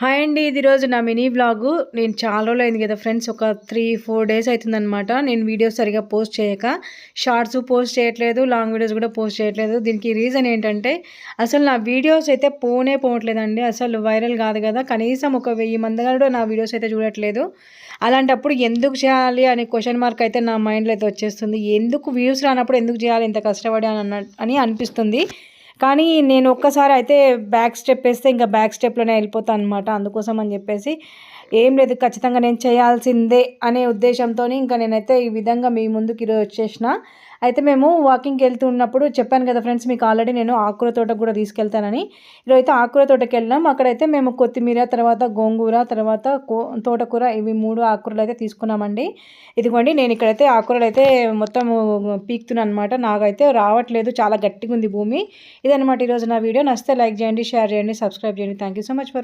Hi అండి. ఇది రోజు నా మినీ వ్లాగు. నేను చాలా రోజులైంది కదా ఫ్రెండ్స్. ఒక 3-4 డేస్ అవుతుందనమాట నేను వీడియోస్ సరిగ్గా పోస్ట్ చేయక. షార్ట్స్ పోస్ట్ చేయట్లేదు, లాంగ్ వీడియోస్ కూడా పోస్ట్ చేయట్లేదు. దీనికి రీజన్ ఏంటంటే అసలు నా వీడియోస్ అయితే పోవట్లేదండి. అసలు వైరల్ కాదు కదా, కనీసం ఒక 1000 మంది కూడా నా వీడియోస్ అయితే చూడట్లేదు. అలాంటప్పుడు ఎందుకు చేయాలి అనే క్వశ్చన్ మార్క్ అయితే నా మైండ్లో అయితే వచ్చేస్తుంది. ఎందుకు వ్యూస్ రానప్పుడు ఎందుకు చేయాలి ఇంత కష్టపడి అని అనిపిస్తుంది. కానీ నేను ఒక్కసారి అయితే బ్యాక్ స్టెప్ వేస్తే ఇంకా బ్యాక్ స్టెప్‌లోనే వెళ్ళిపోతాను అనమాట. అందుకోసం అని చెప్పేసి ఏం లేదు, ఖచ్చితంగా నేను చేయాల్సిందే అనే ఉద్దేశంతోని ఇంకా నేనైతే ఈ విధంగా మీ ముందుకు ఈరోజు వచ్చేసిన. అయితే మేము వాకింగ్‌కి వెళ్తున్నప్పుడు చెప్పాను కదా ఫ్రెండ్స్, మీకు ఆల్రెడీ నేను ఆకుకూర తోటకు కూడా తీసుకెళ్తానని. ఈరోజైతే ఆకుకూర తోటకెళ్ళాం. అక్కడైతే మేము కొత్తిమీర, తర్వాత గోంగూర, తర్వాత తోటకూర, ఇవి 3 ఆకుకూరలు అయితే తీసుకున్నామండి. ఇదిగోండి నేను ఇక్కడైతే ఆకుకూరలు అయితే మొత్తం పీకుతున్నాను అనమాట. నాకైతే రావట్లేదు, చాలా గట్టిగా ఉంది భూమి. ఇదనమాట ఈరోజు నా వీడియో. నచ్చితే లైక్ చేయండి, షేర్ చేయండి, సబ్స్క్రైబ్ చేయండి. Thank you so much for